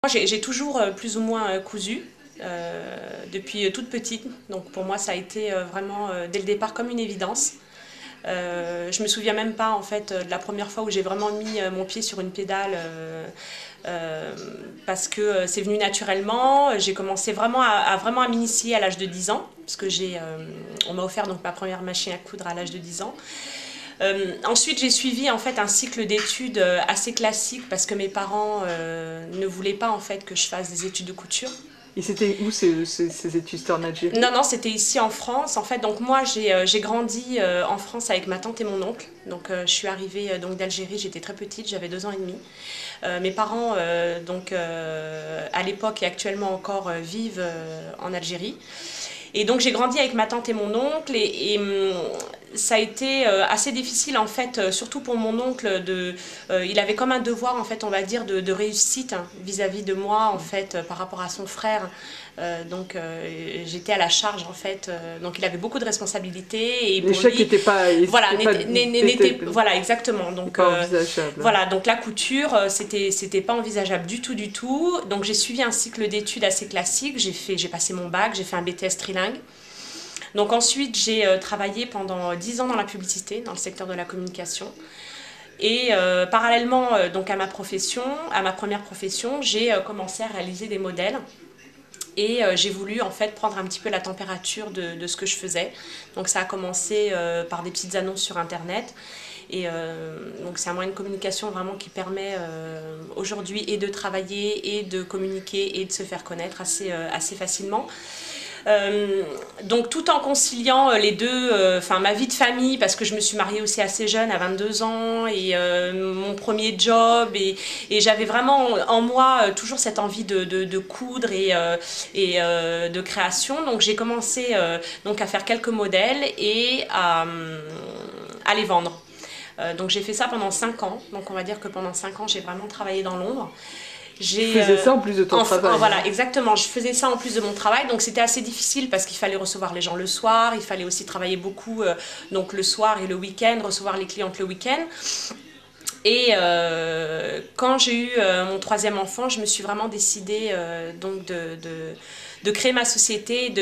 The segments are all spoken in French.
Moi, j'ai toujours plus ou moins cousu depuis toute petite. Donc pour moi, ça a été vraiment dès le départ comme une évidence. Je me souviens même pas en fait de la première fois où j'ai vraiment mis mon pied sur une pédale parce que c'est venu naturellement. J'ai commencé vraiment à m'initier à l'âge de 10 ans parce que on m'a offert donc ma première machine à coudre à l'âge de 10 ans. Ensuite, j'ai suivi en fait un cycle d'études assez classique parce que mes parents ne voulaient pas en fait que je fasse des études de couture. Et c'était où ces études? C'était en Algérie? Non, non, c'était ici en France. En fait, donc moi, j'ai grandi en France avec ma tante et mon oncle. Donc, je suis arrivée donc d'Algérie. J'étais très petite, j'avais 2 ans et demi. Mes parents, à l'époque et actuellement encore, vivent en Algérie. Et donc j'ai grandi avec ma tante et mon oncle et ça a été assez difficile en fait, surtout pour mon oncle. Il avait comme un devoir en fait, on va dire, de réussite vis-à-vis de moi en fait, par rapport à son frère. J'étais à la charge en fait, donc il avait beaucoup de responsabilités et l'échec n'était pas voilà exactement donc pas envisageable. Voilà, donc la couture c'était pas envisageable du tout. Donc j'ai suivi un cycle d'études assez classique, j'ai passé mon bac, j'ai fait un BTS trilingue. Donc ensuite j'ai travaillé pendant 10 ans dans la publicité, dans le secteur de la communication. Et parallèlement donc à ma première profession, j'ai commencé à réaliser des modèles. Et j'ai voulu en fait prendre un petit peu la température de ce que je faisais. Donc ça a commencé par des petites annonces sur internet. Et donc c'est un moyen de communication vraiment qui permet aujourd'hui et de travailler et de communiquer et de se faire connaître assez facilement. Donc tout en conciliant les deux, ma vie de famille, parce que je me suis mariée aussi assez jeune, à 22 ans, et mon premier job, et j'avais vraiment en moi toujours cette envie de coudre et de création. Donc j'ai commencé donc à faire quelques modèles et à les vendre. Donc j'ai fait ça pendant 5 ans, donc on va dire que pendant 5 ans j'ai vraiment travaillé dans l'ombre. Je faisais ça en plus de ton travail. Voilà, exactement. Je faisais ça en plus de mon travail, donc c'était assez difficile parce qu'il fallait recevoir les gens le soir, il fallait aussi travailler beaucoup donc le soir et le week-end, recevoir les clientes le week-end. Et quand j'ai eu mon 3e enfant, je me suis vraiment décidée donc de créer ma société,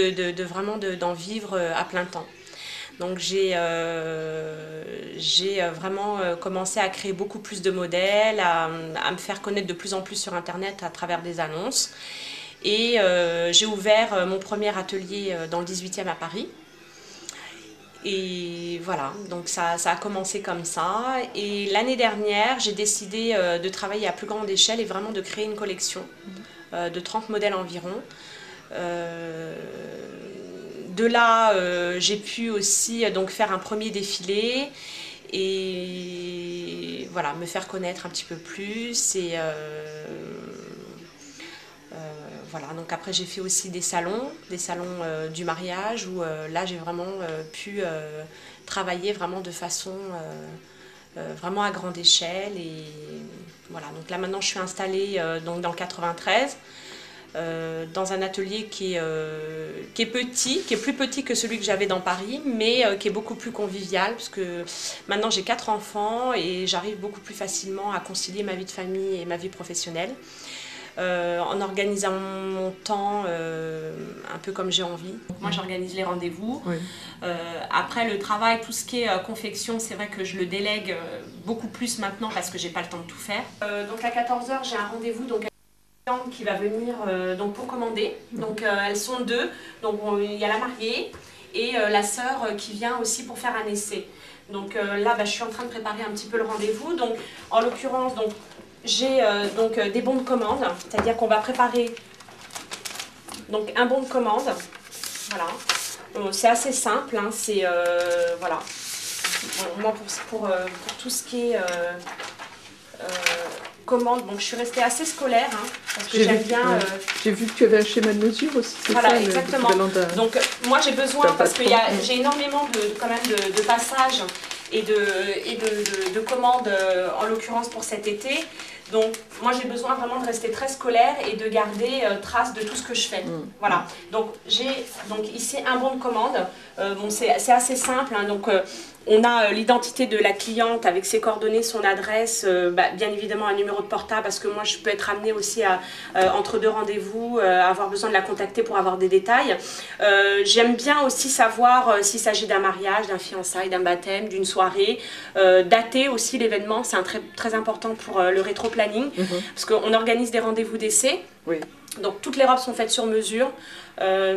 vraiment d'en vivre à plein temps. Donc j'ai vraiment commencé à créer beaucoup plus de modèles, à me faire connaître de plus en plus sur internet à travers des annonces. Et j'ai ouvert mon premier atelier dans le 18e à Paris. Et voilà, donc ça a commencé comme ça. Et l'année dernière, j'ai décidé de travailler à plus grande échelle et vraiment de créer une collection de 30 modèles environ. De là, j'ai pu aussi donc faire un premier défilé et voilà, me faire connaître un petit peu plus. Et voilà, donc après j'ai fait aussi des salons du mariage où là j'ai vraiment pu travailler vraiment de façon vraiment à grande échelle. Et voilà, donc là maintenant je suis installée donc dans le 93. Dans un atelier qui est petit, qui est plus petit que celui que j'avais dans Paris, mais qui est beaucoup plus convivial, parce que maintenant j'ai 4 enfants et j'arrive beaucoup plus facilement à concilier ma vie de famille et ma vie professionnelle, en organisant mon temps un peu comme j'ai envie. Moi j'organise les rendez-vous. Oui. Après le travail, tout ce qui est confection, c'est vrai que je le délègue beaucoup plus maintenant parce que j'ai pas le temps de tout faire. Donc à 14 h j'ai un rendez-vous donc qui va venir donc pour commander. Donc elles sont 2, donc il y a la mariée et la sœur qui vient aussi pour faire un essai. Donc là je suis en train de préparer un petit peu le rendez-vous. Donc en l'occurrence j'ai des bons de commande, c'est-à-dire qu'on va préparer donc un bon de commande. Voilà, c'est assez simple, hein, c'est voilà. Bon, moi pour tout ce qui est commande, donc je suis restée assez scolaire parce que j'aime bien. J'ai vu que tu avais un schéma de mesure aussi. Voilà, ça, exactement. Donc moi j'ai besoin parce que j'ai énormément quand même de passages et de commandes en l'occurrence pour cet été. Donc, moi, j'ai besoin vraiment de rester très scolaire et de garder trace de tout ce que je fais. Voilà. Donc, j'ai ici un bon de commande. Bon, c'est assez simple. Hein, donc, on a l'identité de la cliente avec ses coordonnées, son adresse, bien évidemment un numéro de portable parce que moi, je peux être amenée aussi à, entre deux rendez-vous, avoir besoin de la contacter pour avoir des détails. J'aime bien aussi savoir s'il s'agit d'un mariage, d'un fiançailles, d'un baptême, d'une soirée. Dater aussi l'événement, c'est très important pour le rétro-planning, parce qu'on organise des rendez-vous d'essai. Oui. Donc toutes les robes sont faites sur mesure.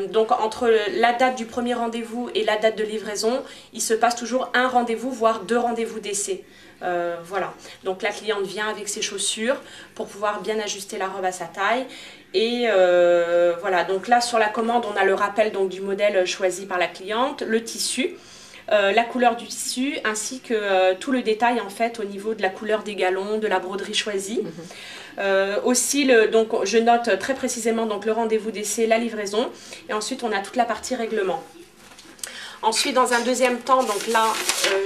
Donc entre la date du premier rendez-vous et la date de livraison, il se passe toujours un rendez-vous, voire 2 rendez-vous d'essai. Voilà. Donc la cliente vient avec ses chaussures pour pouvoir bien ajuster la robe à sa taille. Et voilà, donc là sur la commande, on a le rappel donc, du modèle choisi par la cliente, le tissu. La couleur du tissu ainsi que tout le détail en fait au niveau de la couleur des galons, de la broderie choisie. Aussi, donc, je note très précisément donc, le rendez-vous d'essai, la livraison et ensuite on a toute la partie règlement. Ensuite, dans un deuxième temps, donc là,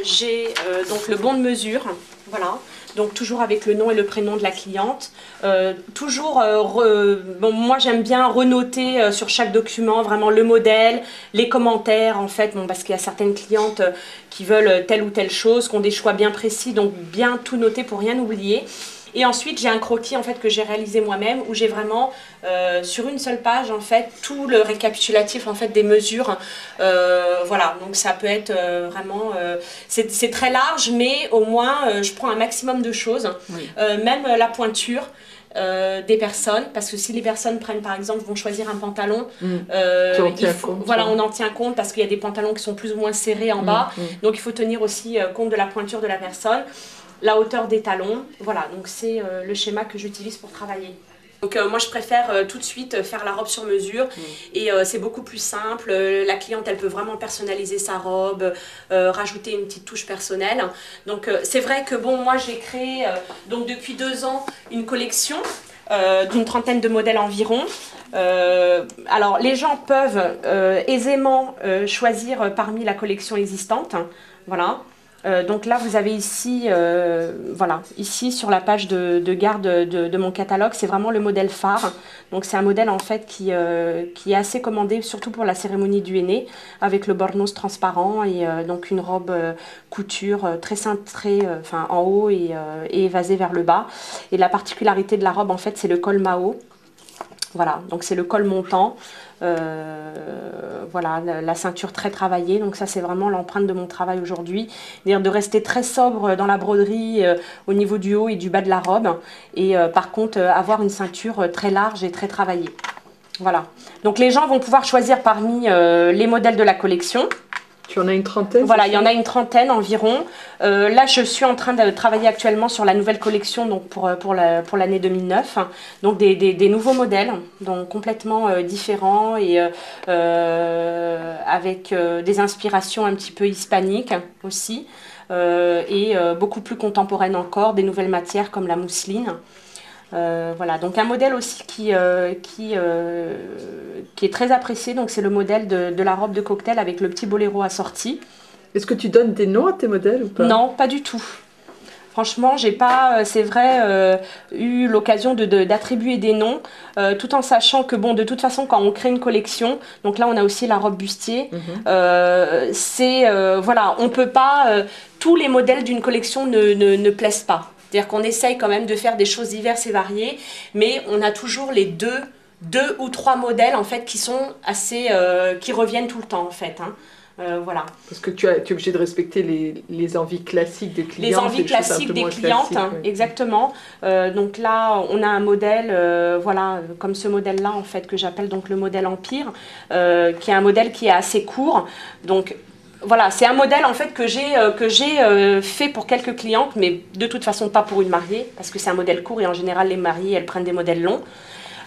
j'ai donc le bon de mesure, voilà. Donc toujours avec le nom et le prénom de la cliente. Bon, moi j'aime bien renoter sur chaque document vraiment le modèle, les commentaires en fait, bon, parce qu'il y a certaines clientes qui veulent telle ou telle chose, qui ont des choix bien précis, donc bien tout noter pour rien oublier. Et ensuite, j'ai un croquis en fait, que j'ai réalisé moi-même où j'ai vraiment, sur une seule page, en fait, tout le récapitulatif en fait, des mesures. Voilà, donc ça peut être vraiment... c'est très large, mais au moins, je prends un maximum de choses. Oui. Même la pointure. Des personnes, parce que si les personnes prennent par exemple, vont choisir un pantalon, voilà, on en tient compte parce qu'il y a des pantalons qui sont plus ou moins serrés en bas, donc il faut tenir aussi compte de la pointure de la personne, la hauteur des talons, voilà, donc c'est le schéma que j'utilise pour travailler. Donc moi je préfère tout de suite faire la robe sur mesure et c'est beaucoup plus simple, la cliente elle peut vraiment personnaliser sa robe, rajouter une petite touche personnelle. Donc c'est vrai que bon, moi j'ai créé donc depuis 2 ans une collection d'une 30aine de modèles environ. Alors les gens peuvent aisément choisir parmi la collection existante, voilà. Donc là, vous avez ici, voilà, ici sur la page de garde de mon catalogue, c'est vraiment le modèle phare. Donc c'est un modèle en fait qui est assez commandé, surtout pour la cérémonie du henné, avec le bornos transparent et donc une robe couture très cintrée, enfin en haut et évasée vers le bas. Et la particularité de la robe en fait, c'est le col Mao. Voilà, donc c'est le col montant. Voilà, la ceinture très travaillée, donc ça c'est vraiment l'empreinte de mon travail aujourd'hui, c'est-à-dire de rester très sobre dans la broderie au niveau du haut et du bas de la robe et par contre avoir une ceinture très large et très travaillée. Voilà, donc les gens vont pouvoir choisir parmi les modèles de la collection. Tu en as une trentaine? Voilà, il y en a une trentaine environ. Là, je suis en train de travailler actuellement sur la nouvelle collection donc pour l'année 2009. Donc des nouveaux modèles, donc complètement différents et avec des inspirations un petit peu hispaniques aussi. Et beaucoup plus contemporaines encore, des nouvelles matières comme la mousseline. Voilà, donc un modèle aussi qui est très apprécié, donc c'est le modèle de la robe de cocktail avec le petit boléro assorti. Est-ce que tu donnes des noms à tes modèles ou pas? Non, pas du tout. Franchement, j'ai pas, c'est vrai, eu l'occasion d'attribuer des noms, tout en sachant que bon, de toute façon, quand on crée une collection, donc là on a aussi la robe bustier, voilà, on peut pas, tous les modèles d'une collection ne plaisent pas. C'est-à-dire qu'on essaye quand même de faire des choses diverses et variées, mais on a toujours les deux ou trois modèles en fait qui sont assez, qui reviennent tout le temps en fait. Hein. Voilà. Parce que tu es obligé de respecter les envies classiques des clients. Les envies classiques des clientes, hein, oui. Exactement. Donc là, on a un modèle, voilà, comme ce modèle-là en fait que j'appelle donc le modèle Empire, qui est un modèle qui est assez court. Donc voilà, c'est un modèle en fait que j'ai fait pour quelques clientes, mais de toute façon pas pour une mariée, parce que c'est un modèle court et en général les mariées elles prennent des modèles longs.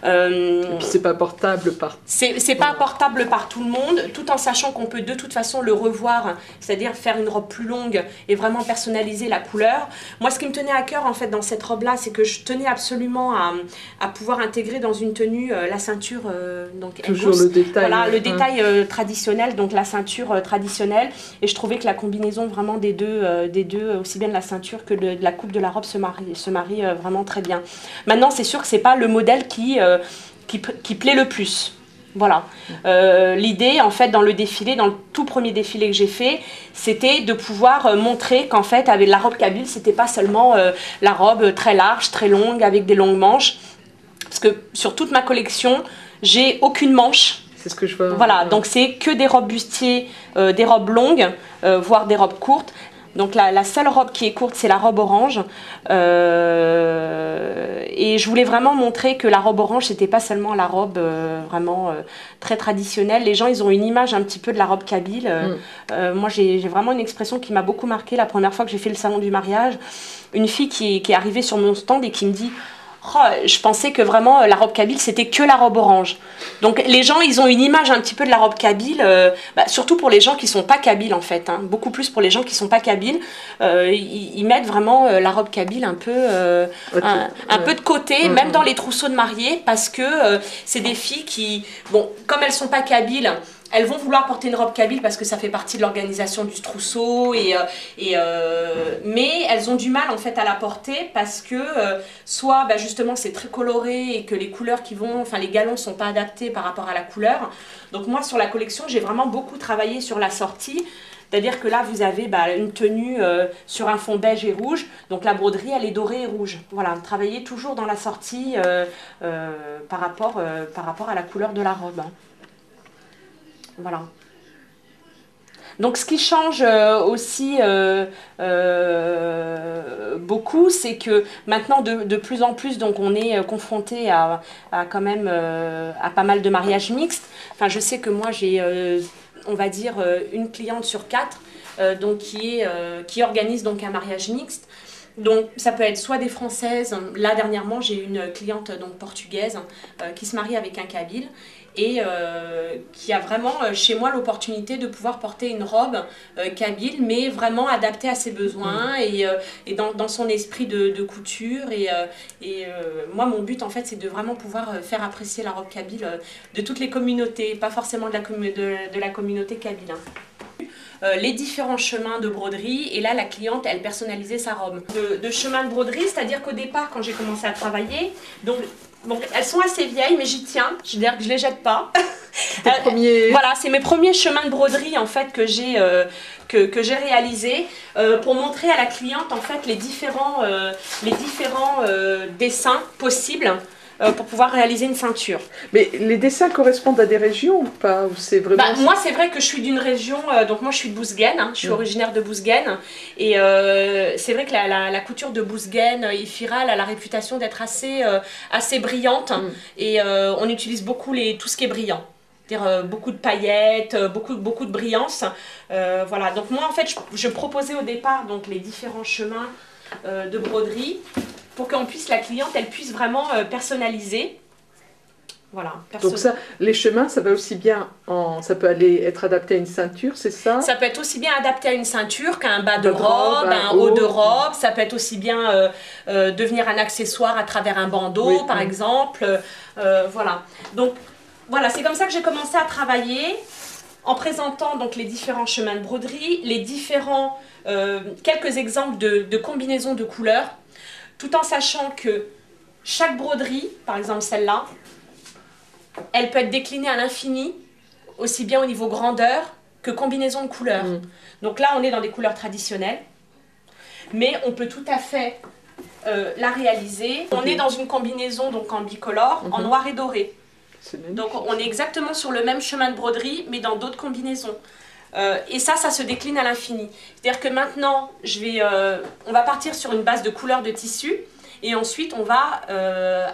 Et puis c'est pas portable par... C'est pas portable par tout le monde, tout en sachant qu'on peut de toute façon le revoir, c'est-à-dire faire une robe plus longue et vraiment personnaliser la couleur. Moi, ce qui me tenait à cœur en fait dans cette robe-là, c'est que je tenais absolument à pouvoir intégrer dans une tenue la ceinture. Donc toujours le détail. Voilà, le détail traditionnel, donc la ceinture traditionnelle. Et je trouvais que la combinaison vraiment des deux, aussi bien de la ceinture que de la coupe de la robe se marie vraiment très bien. Maintenant, c'est sûr que c'est pas le modèle qui plaît le plus. Voilà. L'idée, en fait, dans le défilé, dans le tout premier défilé que j'ai fait, c'était de pouvoir montrer qu'en fait, avec la robe kabyle, c'était pas seulement la robe très large, très longue, avec des longues manches. Parce que sur toute ma collection, j'ai aucune manche. C'est ce que je vois. Voilà, donc c'est que des robes bustiers, des robes longues, voire des robes courtes. Donc la seule robe qui est courte, c'est la robe orange. Et je voulais vraiment montrer que la robe orange, c'était pas seulement la robe vraiment très traditionnelle. Les gens, ils ont une image un petit peu de la robe kabyle. Moi, j'ai vraiment une expression qui m'a beaucoup marquée la première fois que j'ai fait le salon du mariage. Une fille qui est arrivée sur mon stand et qui me dit... Oh, je pensais que vraiment la robe kabyle c'était que la robe orange. Donc les gens ils ont une image un petit peu de la robe kabyle, surtout pour les gens qui sont pas kabyles en fait, hein, beaucoup plus pour les gens qui sont pas kabyles. Ils mettent vraiment la robe kabyle un peu, un peu de côté, même dans les trousseaux de mariés, parce que c'est des filles qui, bon, comme elles sont pas kabyles, elles vont vouloir porter une robe kabyle parce que ça fait partie de l'organisation du trousseau, mais elles ont du mal en fait à la porter parce que soit justement c'est très coloré et que les couleurs qui vont, enfin les galons sont pas adaptés par rapport à la couleur. Donc moi sur la collection j'ai vraiment beaucoup travaillé sur la sortie. C'est-à-dire que là, vous avez une tenue sur un fond beige et rouge. Donc la broderie, elle est dorée et rouge. Voilà, travailler toujours dans la sortie par rapport à la couleur de la robe. Voilà. Donc ce qui change aussi beaucoup, c'est que maintenant de plus en plus, donc on est confronté à quand même à pas mal de mariages mixtes. Enfin, je sais que moi j'ai, on va dire, une cliente sur 4 donc qui organise donc un mariage mixte. Donc ça peut être soit des Françaises. Là dernièrement j'ai une cliente donc portugaise qui se marie avec un Kabyle et qui a vraiment chez moi l'opportunité de pouvoir porter une robe kabyle mais vraiment adaptée à ses besoins et dans son esprit de couture et moi mon but en fait c'est de vraiment pouvoir faire apprécier la robe kabyle de toutes les communautés, pas forcément de la communauté kabyle. Les différents chemins de broderie et là la cliente elle personnalisait sa robe de chemin de broderie, c'est à dire qu'au départ quand j'ai commencé à travailler, donc elles sont assez vieilles mais j'y tiens, c'est-à-dire que je les jette pas. Voilà, c'est mes premiers chemins de broderie en fait que j'ai réalisés pour montrer à la cliente en fait les différents dessins possibles pour pouvoir réaliser une ceinture. Mais les dessins correspondent à des régions ou pas, ou c'est vraiment... Moi c'est vrai que je suis d'une région, donc moi je suis de Bouzguène, hein, je suis originaire de Bouzguène et c'est vrai que la couture de Bouzguène, Ifiral a la réputation d'être assez brillante et on utilise beaucoup tout ce qui est brillant. C'est-à-dire beaucoup de paillettes, beaucoup de brillance. Voilà, donc moi en fait je proposais au départ donc, les différents chemins de broderie pour qu'on puisse, la cliente, elle puisse vraiment personnaliser. Voilà. Donc ça, les chemins, ça va aussi bien, ça peut être adapté à une ceinture, c'est ça? Ça peut être aussi bien adapté à une ceinture qu'à un bas de robe, un haut de robe. Ça peut être aussi bien devenir un accessoire à travers un bandeau, par exemple. Voilà. Donc voilà, c'est comme ça que j'ai commencé à travailler, en présentant donc les différents chemins de broderie, les différents, quelques exemples de combinaisons de couleurs, tout en sachant que chaque broderie, par exemple celle-là, elle peut être déclinée à l'infini, aussi bien au niveau grandeur que combinaison de couleurs. Donc là, on est dans des couleurs traditionnelles, mais on peut tout à fait la réaliser. On est dans une combinaison donc en bicolore, en noir et doré. Donc on est exactement sur le même chemin de broderie, mais dans d'autres combinaisons. Et ça se décline à l'infini. C'est-à-dire que maintenant, on va partir sur une base de couleur de tissu et ensuite on va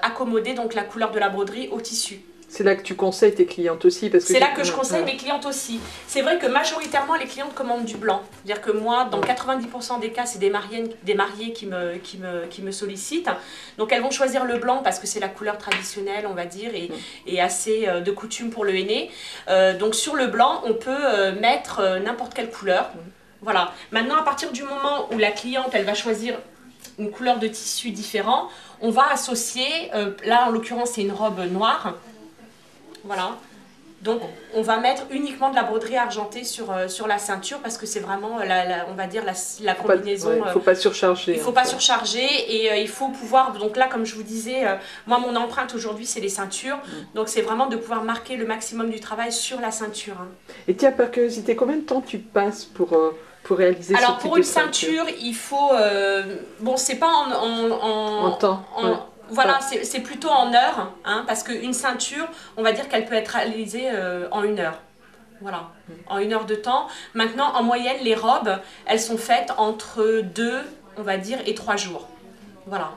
accommoder donc la couleur de la broderie au tissu. C'est là que tu conseilles tes clientes aussi parce que c'est là que je conseille mes clientes aussi. C'est vrai que majoritairement les clientes commandent du blanc. C'est-à-dire que moi, dans 90% des cas, c'est des mariés qui me sollicitent. Donc elles vont choisir le blanc parce que c'est la couleur traditionnelle, on va dire, et assez de coutume pour le henné. Donc sur le blanc, on peut mettre n'importe quelle couleur. Voilà. Maintenant, à partir du moment où la cliente, elle va choisir une couleur de tissu différent, on va associer, là en l'occurrence c'est une robe noire. Voilà, donc on va mettre uniquement de la broderie argentée sur la ceinture parce que c'est vraiment, on va dire, la combinaison. Il ne faut pas surcharger. Il ne faut pas surcharger et il faut pouvoir, donc là comme je vous disais, moi mon empreinte aujourd'hui c'est les ceintures, donc c'est vraiment de pouvoir marquer le maximum du travail sur la ceinture. Hein. Et tiens, par curiosité, combien de temps tu passes pour réaliser Alors ce pour type une de ceinture, il faut, bon c'est pas en temps. Voilà, c'est plutôt en heures, hein, parce qu'une ceinture, on va dire qu'elle peut être réalisée en 1 heure. Voilà, en 1 heure de temps. Maintenant, en moyenne, les robes, elles sont faites entre 2, on va dire, et 3 jours. Voilà.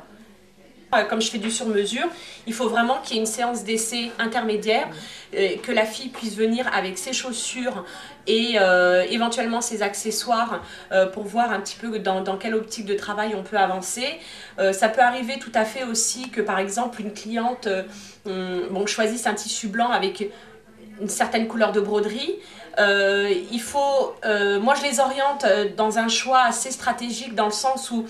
Comme je fais du sur-mesure, il faut vraiment qu'il y ait une séance d'essai intermédiaire, que la fille puisse venir avec ses chaussures et éventuellement ses accessoires pour voir un petit peu dans quelle optique de travail on peut avancer. Ça peut arriver tout à fait aussi que par exemple une cliente choisisse un tissu blanc avec une certaine couleur de broderie. Il faut, moi je les oriente dans un choix assez stratégique dans le sens où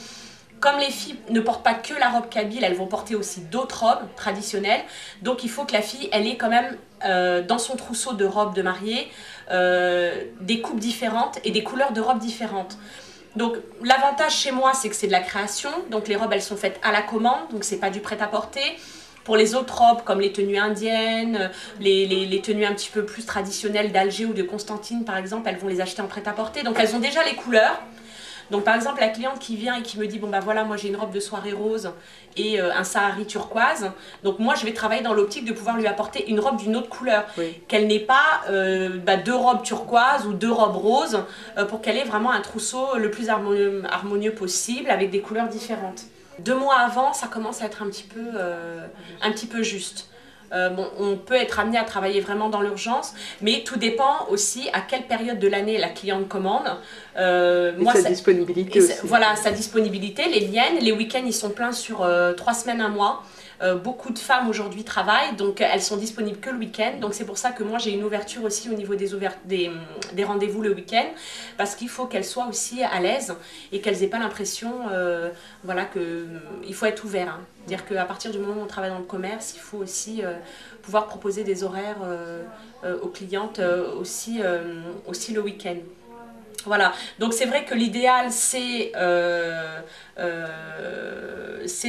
comme les filles ne portent pas que la robe kabyle, elles vont porter aussi d'autres robes traditionnelles. Donc il faut que la fille, elle ait quand même dans son trousseau de robes de mariée des coupes différentes et des couleurs de robes différentes. Donc l'avantage chez moi, c'est que c'est de la création. Donc les robes, elles sont faites à la commande, donc c'est pas du prêt-à-porter. Pour les autres robes, comme les tenues indiennes, les tenues un petit peu plus traditionnelles d'Alger ou de Constantine, par exemple, elles vont les acheter en prêt-à-porter. Donc elles ont déjà les couleurs. Donc par exemple la cliente qui vient et qui me dit bon bah voilà moi j'ai une robe de soirée rose et un sahari turquoise, donc moi je vais travailler dans l'optique de pouvoir lui apporter une robe d'une autre couleur, qu'elle n'ait pas 2 robes turquoises ou 2 robes roses pour qu'elle ait vraiment un trousseau le plus harmonieux possible avec des couleurs différentes. 2 mois avant ça commence à être un petit peu juste. On peut être amené à travailler vraiment dans l'urgence, mais tout dépend aussi à quelle période de l'année la cliente commande. Sa disponibilité aussi. Voilà, sa disponibilité. Les miennes, les week-ends, ils sont pleins sur 3 semaines, 1 mois. Beaucoup de femmes aujourd'hui travaillent, donc elles sont disponibles que le week-end. Donc c'est pour ça que moi j'ai une ouverture aussi au niveau des rendez-vous le week-end, parce qu'il faut qu'elles soient aussi à l'aise et qu'elles n'aient pas l'impression voilà, qu'il faut être ouvert. Hein. C'est-à-dire qu'à partir du moment où on travaille dans le commerce, il faut aussi pouvoir proposer des horaires aux clientes aussi le week-end. Voilà, donc c'est vrai que l'idéal c'est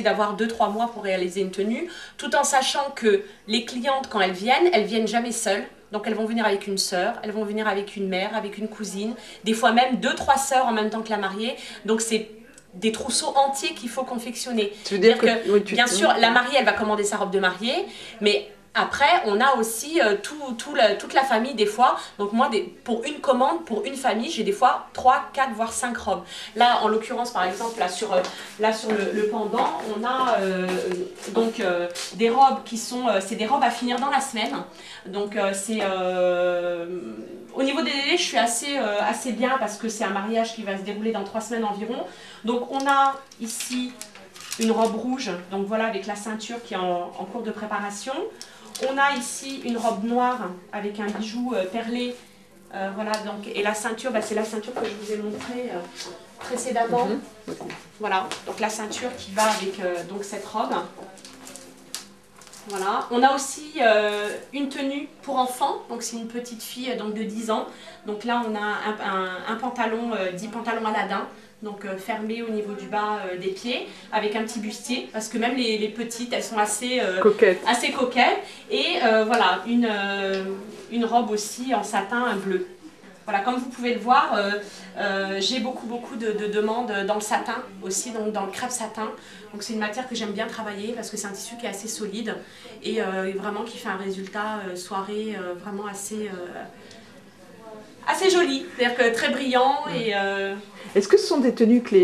d'avoir 2-3 mois pour réaliser une tenue, tout en sachant que les clientes quand elles viennent jamais seules. Donc elles vont venir avec une sœur, elles vont venir avec une mère, avec une cousine, des fois même 2-3 sœurs en même temps que la mariée. Donc c'est des trousseaux entiers qu'il faut confectionner. Tu veux dire que bien sûr, la mariée elle va commander sa robe de mariée, mais après, on a aussi toute la famille des fois. Donc moi, pour une commande, pour une famille, j'ai des fois 3, 4, voire 5 robes. Là, en l'occurrence, par exemple, là sur le pendant, on a des robes qui sont... c'est des robes à finir dans la semaine. Donc au niveau des délais, je suis assez bien parce que c'est un mariage qui va se dérouler dans 3 semaines environ. Donc on a ici une robe rouge, donc voilà, avec la ceinture qui est en cours de préparation. On a ici une robe noire avec un bijou perlé, voilà, donc, et la ceinture, c'est la ceinture que je vous ai montrée précédemment. Voilà, donc la ceinture qui va avec donc cette robe. Voilà. On a aussi une tenue pour enfants, donc c'est une petite fille donc de 10 ans. Donc là on a un pantalon, dit pantalon Aladin. Donc fermé au niveau du bas des pieds, avec un petit bustier, parce que même les petites, elles sont assez coquettes. Et voilà, une robe aussi en satin bleu. Voilà, comme vous pouvez le voir, j'ai beaucoup de demandes dans le satin aussi, donc dans le crêpe satin. Donc c'est une matière que j'aime bien travailler parce que c'est un tissu qui est assez solide et vraiment qui fait un résultat soirée vraiment assez joli, c'est-à-dire que très brillant. Et, Est-ce que ce sont des tenues que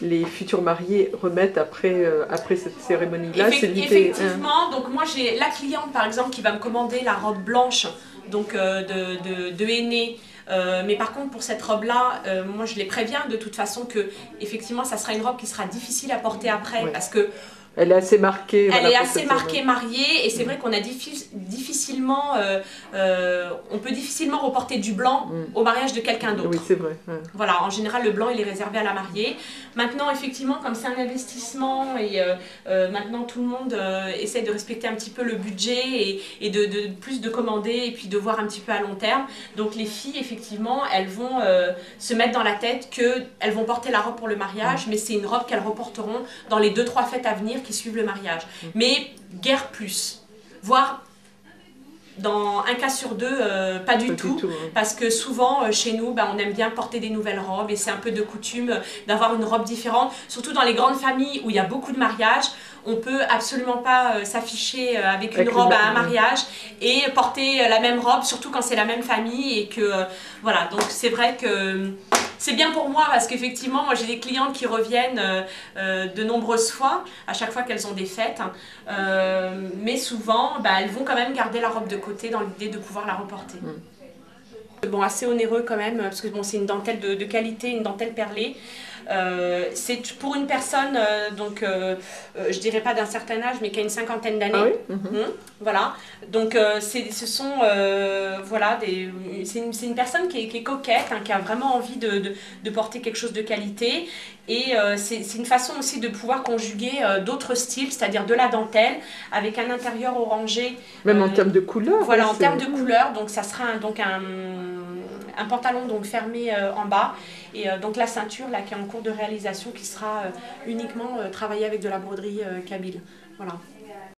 les futurs mariés remettent après cette cérémonie-là? Effectivement, donc moi j'ai la cliente par exemple qui va me commander la robe blanche donc de henné. Mais par contre pour cette robe là, moi je les préviens de toute façon que effectivement ça sera une robe qui sera difficile à porter après, parce que elle est assez marquée. Elle est assez marquée mariée, et c'est vrai qu'on a difficilement, on peut difficilement reporter du blanc au mariage de quelqu'un d'autre. Oui, c'est vrai. Voilà, en général le blanc il est réservé à la mariée. Maintenant effectivement comme c'est un investissement et maintenant tout le monde essaie de respecter un petit peu le budget et de plus de commander et puis de voir un petit peu à long terme. Donc les filles effectivement elles vont se mettre dans la tête qu'elles vont porter la robe pour le mariage, mais c'est une robe qu'elles reporteront dans les 2-3 fêtes à venir qui suivent le mariage. Mais guère plus, voire dans un cas sur deux, pas du tout, parce que souvent chez nous on aime bien porter des nouvelles robes et c'est un peu de coutume d'avoir une robe différente, surtout dans les grandes familles où il y a beaucoup de mariages. On peut absolument pas s'afficher avec une robe à un mariage et porter la même robe, surtout quand c'est la même famille et que voilà, donc c'est vrai que c'est bien pour moi parce qu'effectivement moi j'ai des clientes qui reviennent de nombreuses fois, à chaque fois qu'elles ont des fêtes, mais souvent elles vont quand même garder la robe de côté dans l'idée de pouvoir la reporter. Bon, assez onéreux quand même, parce que bon, c'est une dentelle de qualité, une dentelle perlée. C'est pour une personne, donc je dirais pas d'un certain âge, mais qui a une cinquantaine d'années. Ah oui. Voilà. Donc ce sont voilà, c'est une personne qui est coquette, hein, qui a vraiment envie de porter quelque chose de qualité. Et c'est une façon aussi de pouvoir conjuguer d'autres styles, c'est-à-dire de la dentelle avec un intérieur orangé. Même en termes de couleur. Voilà, en termes de couleur. Donc ça sera un pantalon donc fermé en bas, et donc la ceinture là qui est en cours de réalisation qui sera uniquement travaillée avec de la broderie kabyle. Voilà.